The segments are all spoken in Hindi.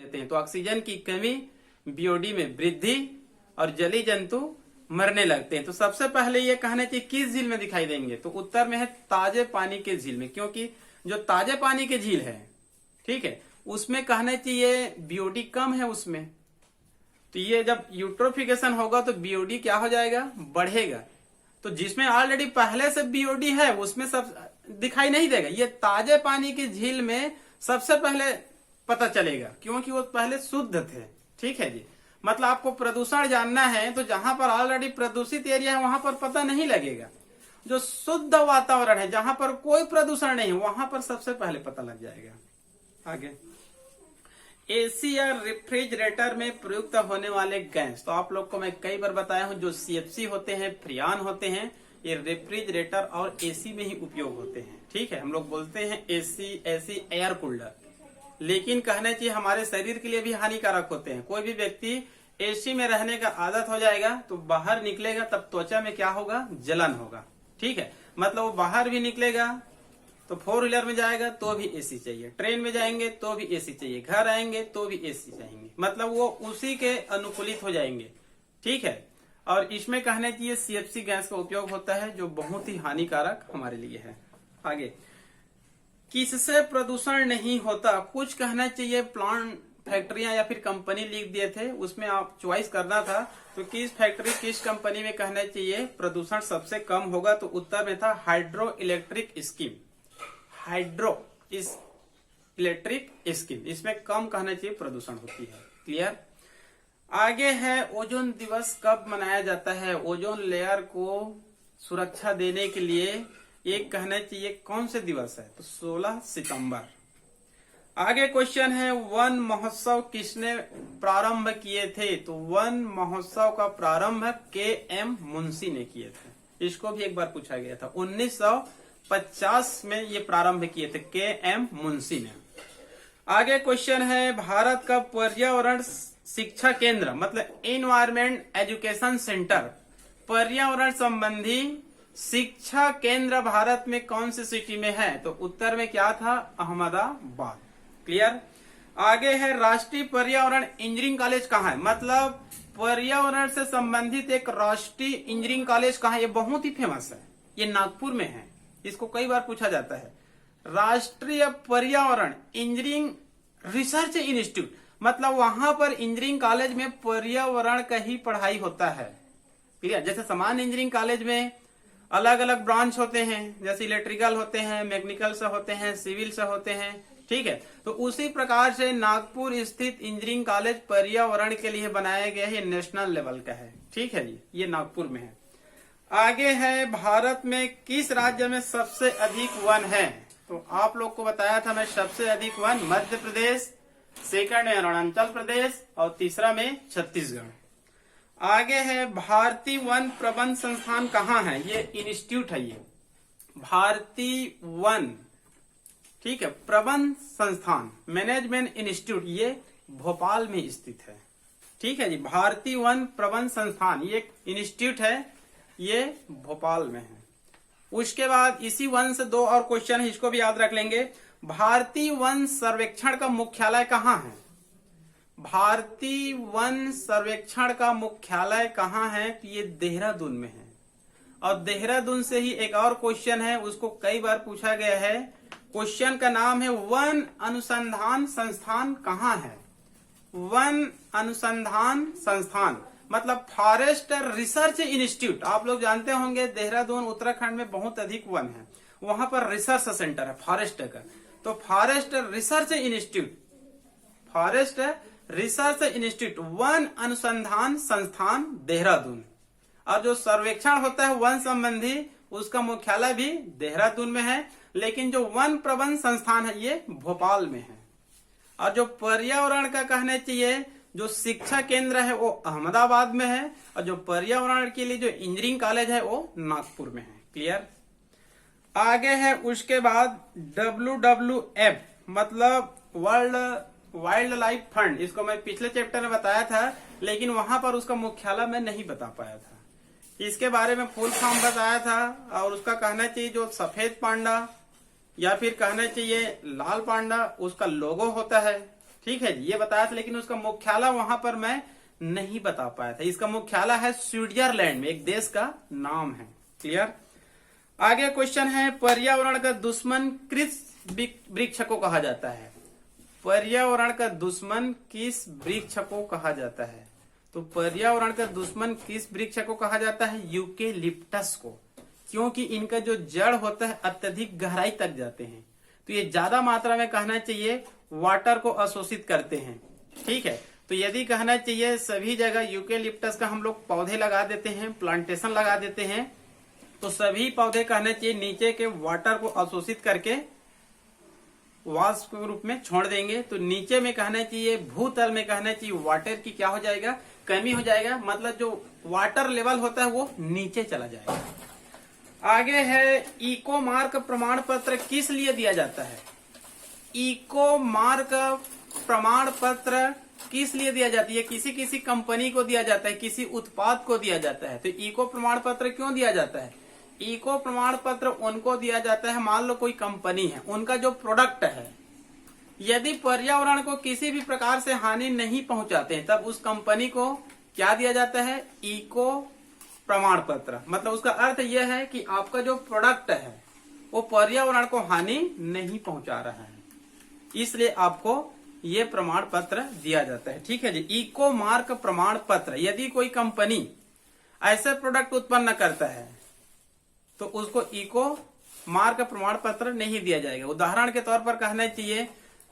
देते हैं तो ऑक्सीजन की कमी बीओडी में वृद्धि और जलीय जंतु मरने लगते हैं। तो सबसे पहले ये कहना चाहिए किस झील में दिखाई देंगे, तो उत्तर में है ताजे पानी के झील में, क्योंकि जो ताजे पानी के झील है, ठीक है, उसमें कहना चाहिए बीओडी कम है उसमें। तो ये जब यूट्रोफिकेशन होगा तो बीओडी क्या हो जाएगा, बढ़ेगा। तो जिसमें ऑलरेडी पहले से बीओडी है उसमें सब दिखाई नहीं देगा, ये ताजे पानी की झील में सबसे पहले पता चलेगा, क्योंकि वो पहले शुद्ध थे। ठीक है जी, मतलब आपको प्रदूषण जानना है तो जहां पर ऑलरेडी प्रदूषित एरिया है वहां पर पता नहीं लगेगा। जो शुद्ध वातावरण है, जहां पर कोई प्रदूषण नहीं है, वहां पर सबसे पहले पता लग जाएगा। आगे, एसी या रेफ्रिजरेटर में प्रयुक्त होने वाले गैस, तो आप लोग को मैं कई बार बताया हूं, जो सीएफसी होते हैं, फ्रियान होते हैं, ये रेफ्रिजरेटर और एसी में ही उपयोग होते हैं। ठीक है, हम लोग बोलते हैं एसी एयर कूलर, लेकिन कहना चाहिए हमारे शरीर के लिए भी हानिकारक होते हैं। कोई भी व्यक्ति एसी में रहने का आदत हो जाएगा तो बाहर निकलेगा तब त्वचा में क्या होगा, जलन होगा। ठीक है, मतलब वो बाहर भी निकलेगा तो 4 व्हीलर में जाएगा तो भी एसी चाहिए, ट्रेन में जाएंगे तो भी एसी चाहिए, घर आएंगे तो भी एसी चाहिए, मतलब वो उसी के अनुकूलित हो जाएंगे। ठीक है, और इसमें कहना चाहिए सीएफसी गैस का उपयोग होता है जो बहुत ही हानिकारक हमारे लिए है। आगे, किससे प्रदूषण नहीं होता, कुछ कहना चाहिए प्लांट, फैक्ट्रियां या फिर कंपनी लिख दिए थे, उसमें आप चॉइस करना था। तो किस फैक्ट्री किस कंपनी में कहना चाहिए प्रदूषण सबसे कम होगा, तो उत्तर में था हाइड्रो इलेक्ट्रिक स्कीम, हाइड्रो इस इलेक्ट्रिक स्कीम, इसमें कम कहना चाहिए प्रदूषण होती है। क्लियर। आगे है ओजोन दिवस कब मनाया जाता है, ओजोन लेयर को सुरक्षा देने के लिए एक कहना चाहिए कौन से दिवस है, तो 16 सितंबर। आगे क्वेश्चन है वन महोत्सव किसने प्रारंभ किए थे, तो वन महोत्सव का प्रारंभ के.एम. मुंशी ने किए थे। इसको भी एक बार पूछा गया था, 1950 में ये प्रारंभ किए थे के.एम. मुंशी ने। आगे क्वेश्चन है भारत का पर्यावरण शिक्षा केंद्र, मतलब एनवायरमेंट एजुकेशन सेंटर, पर्यावरण संबंधी शिक्षा केंद्र भारत में कौन सी सिटी में है, तो उत्तर में क्या था, अहमदाबाद। क्लियर। आगे है राष्ट्रीय पर्यावरण इंजीनियरिंग कॉलेज कहाँ है, मतलब पर्यावरण से संबंधित एक राष्ट्रीय इंजीनियरिंग कॉलेज कहाँ है, ये बहुत ही फेमस है, ये नागपुर में है, इसको कई बार पूछा जाता है। राष्ट्रीय पर्यावरण इंजीनियरिंग रिसर्च इंस्टीट्यूट, मतलब वहां पर इंजीनियरिंग कॉलेज में पर्यावरण का ही पढ़ाई होता है। क्लियर। जैसे सामान्य इंजीनियरिंग कॉलेज में अलग अलग ब्रांच होते हैं, जैसे इलेक्ट्रिकल होते हैं, मैकेनिकल से होते हैं, सिविल से होते हैं। ठीक है, तो उसी प्रकार से नागपुर स्थित इंजीनियरिंग कॉलेज पर्यावरण के लिए बनाया गया है, ये नेशनल लेवल का है। ठीक है जी, ये नागपुर में है। आगे है भारत में किस राज्य में सबसे अधिक वन है, तो आप लोग को बताया था मैं, सबसे अधिक वन मध्य प्रदेश, सेकंड में अरुणाचल प्रदेश और तीसरा में छत्तीसगढ़। आगे है भारतीय वन प्रबंध संस्थान कहाँ है, ये इंस्टीट्यूट है, ये भारतीय वन, ठीक है, प्रबंध संस्थान मैनेजमेंट इंस्टीट्यूट, ये भोपाल में स्थित है। ठीक है जी, भारतीय वन प्रबंध संस्थान ये इंस्टीट्यूट है, ये भोपाल में है। उसके बाद इसी वन से 2 और क्वेश्चन है, इसको भी याद रख लेंगे। भारतीय वन सर्वेक्षण का मुख्यालय कहाँ है, भारतीय वन सर्वेक्षण का मुख्यालय कहाँ है, तो ये देहरादून में है। और देहरादून से ही एक और क्वेश्चन है, उसको कई बार पूछा गया है, क्वेश्चन का नाम है वन अनुसंधान संस्थान कहाँ है, वन अनुसंधान संस्थान मतलब फॉरेस्ट रिसर्च इंस्टीट्यूट। आप लोग जानते होंगे देहरादून उत्तराखंड में बहुत अधिक वन है, वहां पर रिसर्च सेंटर है फॉरेस्ट का, तो forest research institute, forest research institute one अनुसंधान संस्थान देहरादून। और जो सर्वेक्षण होता है वन संबंधी, उसका मुख्यालय भी देहरादून में है, लेकिन जो वन प्रबंध संस्थान है ये भोपाल में है। और जो पर्यावरण का कहना चाहिए जो शिक्षा केंद्र है वो अहमदाबाद में है, और जो पर्यावरण के लिए जो इंजीनियरिंग कॉलेज है वो नागपुर में है। क्लियर। आगे है उसके बाद WWF मतलब वर्ल्ड वाइल्ड लाइफ फंड, इसको मैं पिछले चैप्टर में बताया था, लेकिन वहां पर उसका मुख्यालय मैं नहीं बता पाया था। इसके बारे में फुल फॉर्म बताया था, और उसका कहना चाहिए जो सफेद पांडा या फिर कहना चाहिए लाल पांडा, उसका लोगो होता है। ठीक है जी, ये बताया था, लेकिन उसका मुख्यालय वहां पर मैं नहीं बता पाया था। इसका मुख्यालय है स्विट्जरलैंड में, एक देश का नाम है। क्लियर। आगे क्वेश्चन है, पर्यावरण का दुश्मन किस वृक्ष को कहा जाता है? पर्यावरण का दुश्मन किस वृक्ष को कहा जाता है? तो पर्यावरण का दुश्मन किस वृक्ष को कहा जाता है? यूकेलिप्टस को, क्योंकि इनका जो जड़ होता है अत्यधिक गहराई तक जाते हैं, तो ये ज्यादा मात्रा में कहना चाहिए वाटर को अवशोषित करते हैं। ठीक है, तो यदि कहना चाहिए सभी जगह यूकेलिप्टस का हम लोग पौधे लगा देते हैं, प्लांटेशन लगा देते हैं, तो सभी पौधे कहना चाहिए नीचे के वाटर को अवशोषित करके वाष्प के रूप में छोड़ देंगे, तो नीचे में कहना चाहिए, भूतल में कहना चाहिए वाटर की क्या हो जाएगा? कमी हो जाएगा, मतलब जो वाटर लेवल होता है वो नीचे चला जाएगा। आगे है, इको मार्क प्रमाण पत्र किस लिए दिया जाता है? इको मार्क प्रमाण पत्र किस लिए दिया जाती है? किसी किसी कंपनी को दिया जाता है, किसी उत्पाद को दिया जाता है। तो इको प्रमाण पत्र क्यों दिया जाता है? इको प्रमाण पत्र उनको दिया जाता है, मान लो कोई कंपनी है, उनका जो प्रोडक्ट है यदि पर्यावरण को किसी भी प्रकार से हानि नहीं पहुंचाते हैं, तब उस कंपनी को क्या दिया जाता है? इको प्रमाण पत्र। मतलब उसका अर्थ यह है कि आपका जो प्रोडक्ट है वो पर्यावरण को हानि नहीं पहुंचा रहा है, इसलिए आपको ये प्रमाण पत्र दिया जाता है। ठीक है जी, इको मार्क प्रमाण पत्र। यदि कोई कंपनी ऐसे प्रोडक्ट उत्पन्न करता है तो उसको इको मार्क प्रमाण पत्र नहीं दिया जाएगा। उदाहरण के तौर पर कहना चाहिए,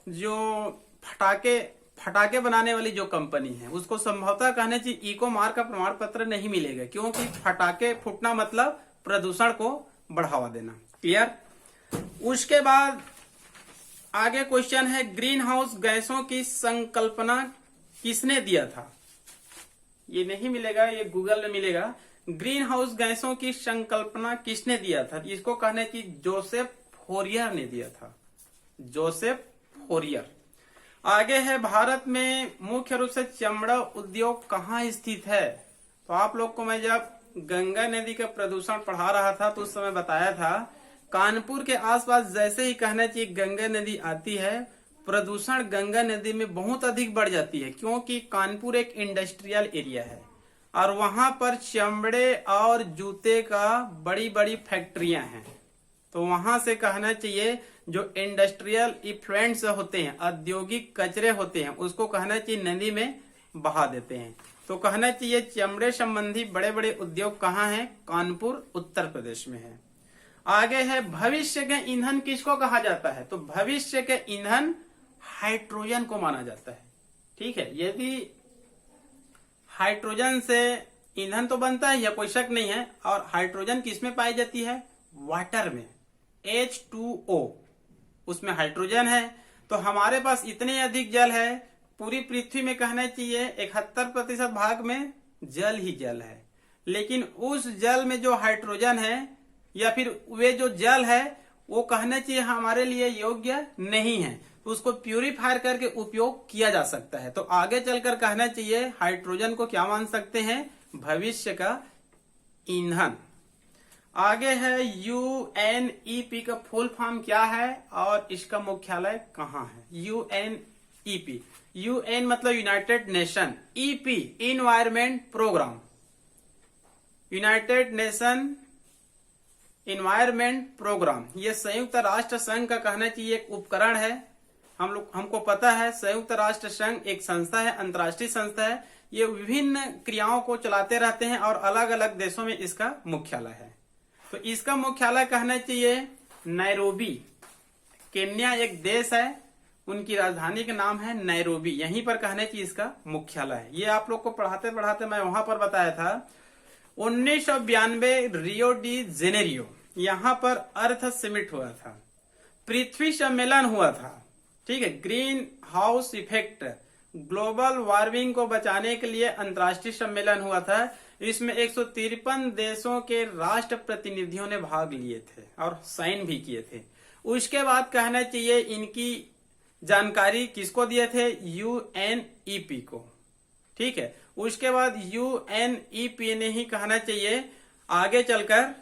जो फटाके बनाने वाली जो कंपनी है उसको संभवतः कहना चाहिए इको मार्क का प्रमाण पत्र नहीं मिलेगा, क्योंकि फटाके फूटना मतलब प्रदूषण को बढ़ावा देना। क्लियर। उसके बाद आगे क्वेश्चन है, ग्रीन हाउस गैसों की संकल्पना किसने दिया था? ये नहीं मिलेगा, ये गूगल में मिलेगा। ग्रीन हाउस गैसों की संकल्पना किसने दिया था? इसको कहने की जोसेफ फोरियर ने दिया था, जोसेफ फोरियर। आगे है, भारत में मुख्य रूप से चमड़ा उद्योग कहाँ स्थित है? तो आप लोग को मैं जब गंगा नदी का प्रदूषण पढ़ा रहा था तो उस समय बताया था, कानपुर के आसपास जैसे ही कहना चाहिए गंगा नदी आती है, प्रदूषण गंगा नदी में बहुत अधिक बढ़ जाती है, क्योंकि कानपुर एक इंडस्ट्रियल एरिया है और वहां पर चमड़े और जूते का बड़ी बड़ी फैक्ट्रियां हैं। तो वहां से कहना चाहिए जो इंडस्ट्रियल इफ्लुएंट्स होते हैं, औद्योगिक कचरे होते हैं, उसको कहना चाहिए नदी में बहा देते हैं। तो कहना चाहिए चमड़े संबंधी बड़े बड़े उद्योग कहाँ हैं? कानपुर उत्तर प्रदेश में है। आगे है, भविष्य के ईंधन किसको कहा जाता है? तो भविष्य के ईंधन हाइड्रोजन को माना जाता है। ठीक है, यदि हाइड्रोजन से ईंधन तो बनता है, यह कोई शक नहीं है। और हाइड्रोजन किसमें पाई जाती है? वाटर में, H2O, उसमें हाइड्रोजन है। तो हमारे पास इतने अधिक जल है, पूरी पृथ्वी में कहना चाहिए 71% भाग में जल ही जल है, लेकिन उस जल में जो हाइड्रोजन है या फिर वे जो जल है वो कहना चाहिए हमारे लिए योग्य नहीं है, तो उसको प्यूरिफायर करके उपयोग किया जा सकता है। तो आगे चलकर कहना चाहिए हाइड्रोजन को क्या मान सकते हैं? भविष्य का ईंधन। आगे है, UNEP का फुल फॉर्म क्या है और इसका मुख्यालय कहाँ है? UNEP, UN मतलब United Nation, EP environment programme, United Nation environment programme. ये संयुक्त राष्ट्र संघ का कहना चाहिए एक उपकरण है। हमको पता है संयुक्त राष्ट्र संघ एक संस्था है, अंतर्राष्ट्रीय संस्था है। ये विभिन्न क्रियाओं को चलाते रहते हैं और अलग अलग देशों में इसका मुख्यालय है। तो इसका मुख्यालय कहना चाहिए नैरोबी। केन्या एक देश है, उनकी राजधानी का नाम है नैरोबी, यहीं पर कहना चाहिए इसका मुख्यालय है। ये आप लोग को पढ़ाते पढ़ाते मैं वहां पर बताया था। 1992 रियो डी जेनेरियो, यहाँ पर अर्थ समिट हुआ था, पृथ्वी सम्मेलन हुआ था। ठीक है, green house effect, global warming को बचाने के लिए अंतर्राष्ट्रीय सम्मेलन हुआ था। इसमें 153 देशों के राष्ट्र प्रतिनिधियों ने भाग लिए थे और साइन भी किए थे। उसके बाद कहना चाहिए इनकी जानकारी किसको दिए थे? UNEP को। ठीक है, उसके बाद UNEP ने ही कहना चाहिए आगे चलकर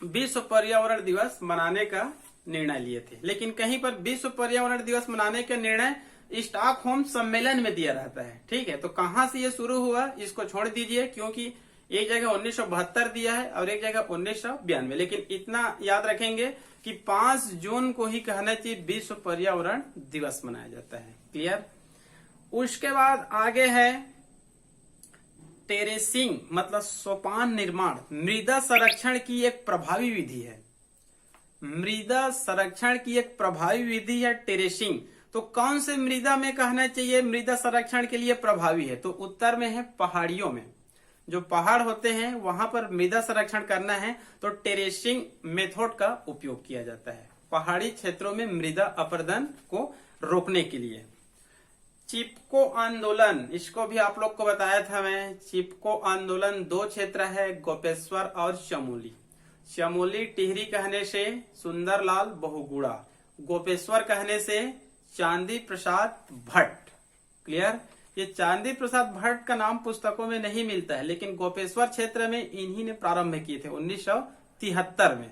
विश्व पर्यावरण दिवस मनाने का निर्णय लिए थे। लेकिन कहीं पर विश्व पर्यावरण दिवस मनाने का निर्णय स्टॉकहोम सम्मेलन में दिया रहता है। ठीक है, तो कहां से ये शुरू हुआ इसको छोड़ दीजिए, क्योंकि एक जगह 1972 दिया है और एक जगह 1992, लेकिन इतना याद रखेंगे कि 5 जून को ही कहना चाहिए विश्व पर्यावरण दिवस मनाया जाता है। क्लियर। उसके बाद आगे है टेरेसिंग, मतलब सोपान निर्माण। मृदा संरक्षण की एक प्रभावी विधि है। मृदा संरक्षण की एक प्रभावी विधि है टेरेसिंग। तो कौन से मृदा में कहना चाहिए मृदा संरक्षण के लिए प्रभावी है? तो उत्तर में है पहाड़ियों में। जो पहाड़ होते हैं वहां पर मृदा संरक्षण करना है तो टेरेसिंग मेथड का उपयोग किया जाता है पहाड़ी क्षेत्रों में मृदा अपरदन को रोकने के लिए। चिपको आंदोलन, इसको भी आप लोग को बताया था मैं। चिपको आंदोलन 2 क्षेत्र है, गोपेश्वर और चमोली। चमोली टिहरी कहने से सुंदरलाल बहुगुणा, गोपेश्वर कहने से चांदी प्रसाद भट्ट। क्लियर। ये चांदी प्रसाद भट्ट का नाम पुस्तकों में नहीं मिलता है, लेकिन गोपेश्वर क्षेत्र में इन्हीं ने प्रारंभ किए थे 1973 में,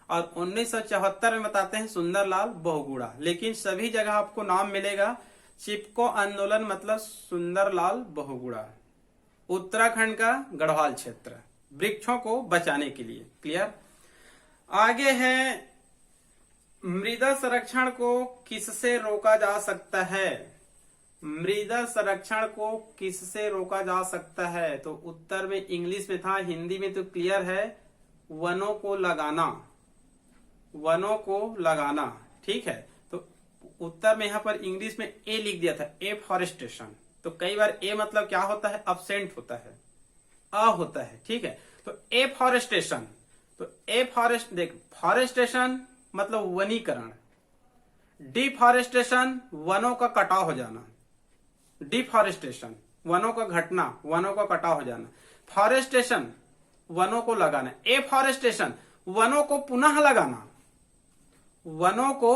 और 1974 में बताते हैं सुंदरलाल बहुगुणा। लेकिन सभी जगह आपको नाम मिलेगा चिपको आंदोलन मतलब सुंदरलाल बहुगुणा। उत्तराखंड का गढ़वाल क्षेत्र, वृक्षों को बचाने के लिए। क्लियर। आगे है मृदा संरक्षण को किससे रोका जा सकता है? मृदा संरक्षण को किससे रोका जा सकता है? तो उत्तर में इंग्लिश में था, हिंदी में तो क्लियर है, वनों को लगाना। वनों को लगाना। ठीक है, तो उत्तर में यहां पर इंग्लिश में ए लिख दिया था, एफॉरेस्टेशन। तो कई बार ए मतलब क्या होता है? अब्सेंट होता है, अ होता है। ठीक है, तो एफॉरेस्टेशन। तो फॉरेस्टेशन मतलब वनीकरण। डिफॉरेस्टेशन वनों का कटाव हो जाना। डिफॉरेस्टेशन वनों का घटना, वनों का कटाव हो जाना। फॉरेस्टेशन वनों को लगाना। एफॉरेस्टेशन वनों को पुनः लगाना। वनों को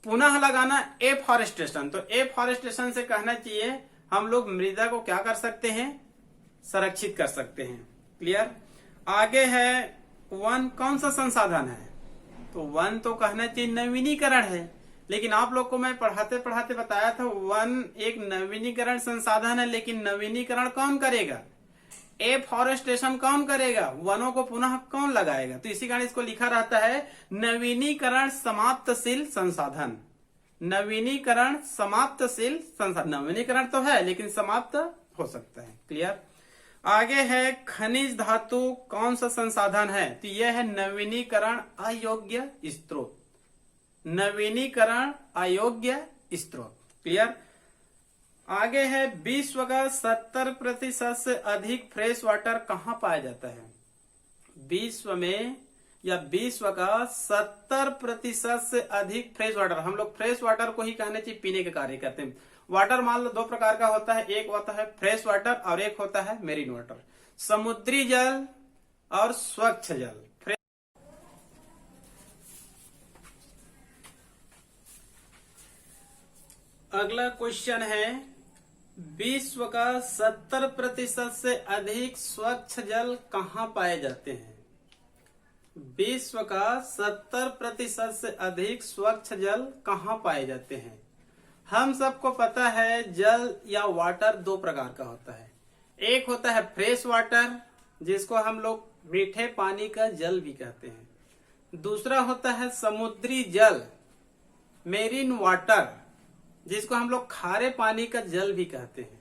पुनः लगाना एफॉरेस्टेशन। तो एफॉरेस्टेशन से कहना चाहिए हम लोग मृदा को क्या कर सकते हैं? संरक्षित कर सकते हैं। क्लियर। आगे है वन कौन सा संसाधन है? तो वन तो कहना चाहिए नवीनीकरण है, लेकिन आप लोग को मैं पढ़ाते पढ़ाते बताया था वन एक नवीनीकरण संसाधन है, लेकिन नवीनीकरण कौन करेगा? एफॉरेस्टेशन कौन करेगा? वनों को पुनः कौन लगाएगा? तो इसी कारण इसको लिखा रहता है नवीनीकरण समाप्तशील संसाधन। नवीनीकरण समाप्तशील संसाधन। नवीनीकरण तो है लेकिन समाप्त हो सकता है। क्लियर। आगे है खनिज धातु कौन सा संसाधन है? तो यह है नवीनीकरण अयोग्य स्रोत। नवीनीकरण अयोग्य स्रोत। क्लियर। आगे है विश्व का 70% से अधिक फ्रेश वाटर कहाँ पाया जाता है? विश्व में या विश्व का 70% से अधिक फ्रेश वाटर, हम लोग फ्रेश वाटर को ही कहने चाहिए पीने के कार्य करते हैं। वाटर मान लो 2 प्रकार का होता है, एक होता है फ्रेश वाटर और एक होता है मेरीन वाटर। समुद्री जल और स्वच्छ जल। अगला क्वेश्चन है विश्व का 70% से अधिक स्वच्छ जल कहाँ पाए जाते हैं? विश्व का 70% से अधिक स्वच्छ जल कहाँ पाए जाते हैं? हम सबको पता है जल या वाटर 2 प्रकार का होता है। एक होता है फ्रेश वाटर जिसको हम लोग मीठे पानी का जल भी कहते हैं। दूसरा होता है समुद्री जल, मेरीन वाटर, जिसको हम लोग खारे पानी का जल भी कहते हैं।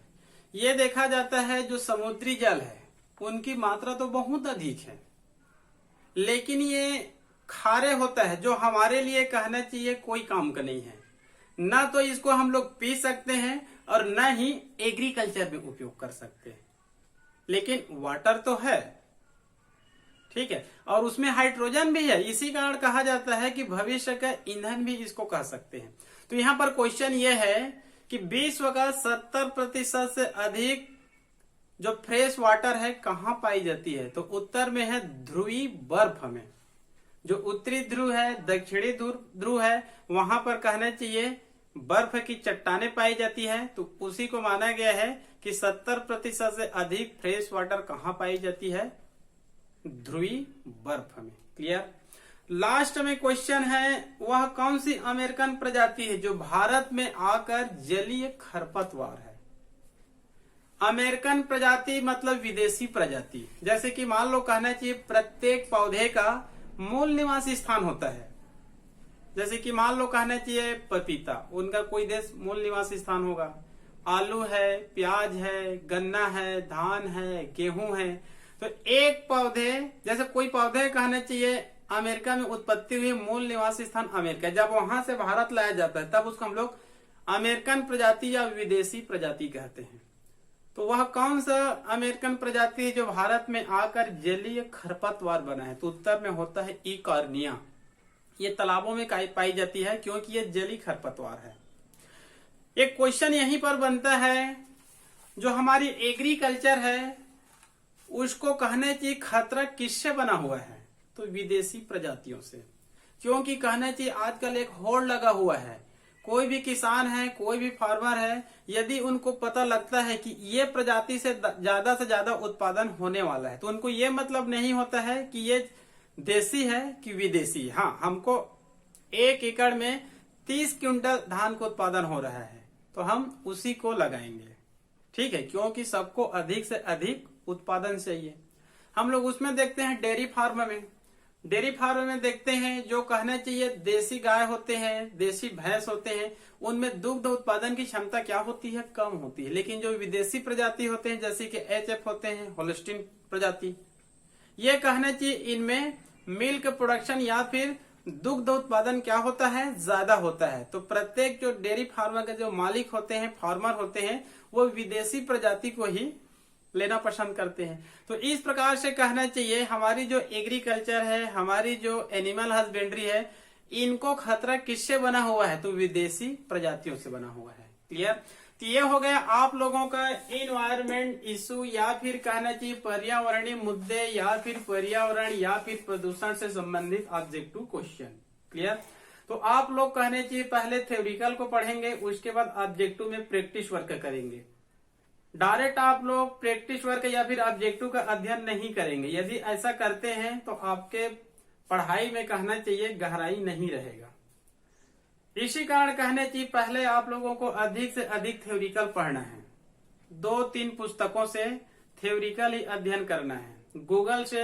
ये देखा जाता है जो समुद्री जल है उनकी मात्रा तो बहुत अधिक है, लेकिन ये खारे होता है जो हमारे लिए कहना चाहिए कोई काम का नहीं है। ना तो इसको हम लोग पी सकते हैं और ना ही एग्रीकल्चर में उपयोग कर सकते हैं, लेकिन वाटर तो है। ठीक है, और उसमें हाइड्रोजन भी है, इसी कारण कहा जाता है कि भविष्य का ईंधन भी इसको कह सकते हैं। तो यहाँ पर क्वेश्चन ये है कि विश्व का 70% से अधिक जो फ्रेश वाटर है कहाँ पाई जाती है? तो उत्तर में है ध्रुवी बर्फ में। जो उत्तरी ध्रुव है, दक्षिणी ध्रुव है, वहां पर कहना चाहिए बर्फ की चट्टानें पाई जाती है। तो उसी को माना गया है कि 70% से अधिक फ्रेश वाटर कहाँ पाई जाती है? ध्रुवी बर्फ में। क्लियर। लास्ट में क्वेश्चन है, वह कौन सी अमेरिकन प्रजाति है जो भारत में आकर जलीय खरपतवार है। अमेरिकन प्रजाति मतलब विदेशी प्रजाति। जैसे कि मान लो कहना चाहिए प्रत्येक पौधे का मूल निवासी स्थान होता है। जैसे कि मान लो कहना चाहिए पपीता, उनका कोई देश मूल निवासी स्थान होगा। आलू है, प्याज है, गन्ना है, धान है, गेहूं है। तो एक पौधे, जैसे कोई पौधे कहना चाहिए अमेरिका में उत्पत्ति हुई, मूल निवासी स्थान अमेरिका, जब वहां से भारत लाया जाता है तब उसको हम लोग अमेरिकन प्रजाति या विदेशी प्रजाति कहते हैं। तो वह कौन सा अमेरिकन प्रजाति है जो भारत में आकर जलीय खरपतवार बना है। तो उत्तर में होता है इकॉर्निया। ये तालाबों में पाई जाती है क्योंकि ये जलीय खरपतवार है। एक क्वेश्चन यहीं पर बनता है, जो हमारी एग्रीकल्चर है उसको कहने चाहिए खतरा किससे बना हुआ है। तो विदेशी प्रजातियों से। क्योंकि कहना चाहिए आजकल एक होड़ लगा हुआ है। कोई भी किसान है, कोई भी फार्मर है, यदि उनको पता लगता है कि ये प्रजाति से ज्यादा उत्पादन होने वाला है, तो उनको ये मतलब नहीं होता है कि ये देसी है कि विदेशी। हाँ, हमको 1 एकड़ में 30 क्विंटल धान का उत्पादन हो रहा है तो हम उसी को लगाएंगे। ठीक है, क्योंकि सबको अधिक से अधिक उत्पादन चाहिए। हम लोग उसमें देखते हैं डेयरी फार्म में देखते हैं, जो कहना चाहिए देसी गाय होते हैं, देसी भैंस होते हैं, उनमें दुग्ध उत्पादन की क्षमता क्या होती है, कम होती है। लेकिन जो विदेशी प्रजाति होते हैं जैसे कि HF होते हैं, होल्स्टीन प्रजाति, ये कहना चाहिए इनमें मिल्क प्रोडक्शन या फिर दुग्ध उत्पादन क्या होता है, ज्यादा होता है। तो प्रत्येक जो डेयरी फार्मर के जो मालिक होते हैं, फार्मर होते हैं, वो विदेशी प्रजाति को ही लेना पसंद करते हैं। तो इस प्रकार से कहना चाहिए हमारी जो एग्रीकल्चर है, हमारी जो एनिमल हस्बेंड्री है, इनको खतरा किससे बना हुआ है, तो विदेशी प्रजातियों से बना हुआ है। क्लियर। तो ये हो गया आप लोगों का इन्वायरमेंट इशू या फिर कहना चाहिए पर्यावरणीय मुद्दे या फिर पर्यावरण या फिर प्रदूषण से संबंधित ऑब्जेक्टिव क्वेश्चन। क्लियर। तो आप लोग कहने चाहिए पहले थ्योरिकल को पढ़ेंगे, उसके बाद ऑब्जेक्टिव में प्रैक्टिस वर्क करेंगे। डायरेक्ट आप लोग प्रैक्टिस वर्क या फिर ऑब्जेक्टिव का अध्ययन नहीं करेंगे। यदि ऐसा करते हैं तो आपके पढ़ाई में कहना चाहिए गहराई नहीं रहेगा। इसी कारण कहने चाहिए पहले आप लोगों को अधिक से अधिक थ्योरिकल पढ़ना है। 2-3 पुस्तकों से थ्योरिकल ही अध्ययन करना है। गूगल से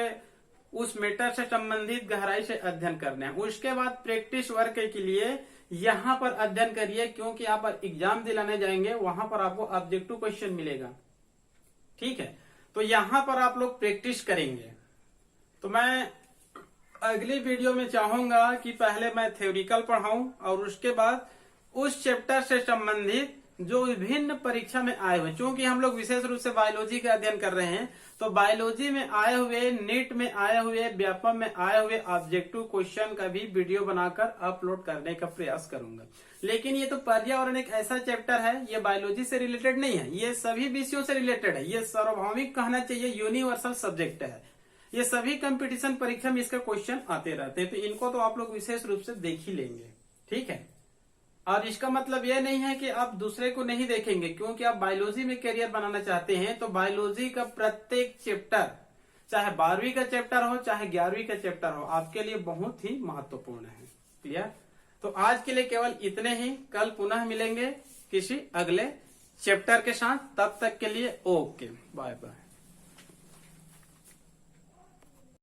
उस मैटर से संबंधित गहराई से अध्ययन करना है। उसके बाद प्रैक्टिस वर्क के लिए यहाँ पर अध्ययन करिए, क्योंकि आप एग्जाम दिलाने जाएंगे, वहां पर आपको ऑब्जेक्टिव क्वेश्चन मिलेगा। ठीक है, तो यहाँ पर आप लोग प्रैक्टिस करेंगे। तो मैं अगली वीडियो में चाहूंगा कि पहले मैं थ्योरिकल पढ़ाऊं और उसके बाद उस चैप्टर से संबंधित जो विभिन्न परीक्षा में आए हुए, क्योंकि हम लोग विशेष रूप से बायोलॉजी का अध्ययन कर रहे हैं, तो बायोलॉजी में आए हुए, नीट में आए हुए, व्यापम में आए हुए ऑब्जेक्टिव क्वेश्चन का भी वीडियो बनाकर अपलोड करने का प्रयास करूंगा। लेकिन ये तो पर्यावरण एक ऐसा चैप्टर है, ये बायोलॉजी से रिलेटेड नहीं है, ये सभी विषयों से रिलेटेड है। ये सार्वभौमिक कहना चाहिए यूनिवर्सल सब्जेक्ट है। ये सभी कंपटीशन परीक्षा में इसका क्वेश्चन आते रहते हैं, तो इनको तो आप लोग विशेष रूप से देख ही लेंगे। ठीक है, और इसका मतलब यह नहीं है कि आप दूसरे को नहीं देखेंगे, क्योंकि आप बायोलॉजी में करियर बनाना चाहते हैं तो बायोलॉजी का प्रत्येक चैप्टर, चाहे 12वीं का चैप्टर हो चाहे 11वीं का चैप्टर हो, आपके लिए बहुत ही महत्वपूर्ण है। क्लियर। तो आज के लिए केवल इतने ही। कल पुनः मिलेंगे किसी अगले चैप्टर के साथ। तब तक के लिए ओके, बाय बाय।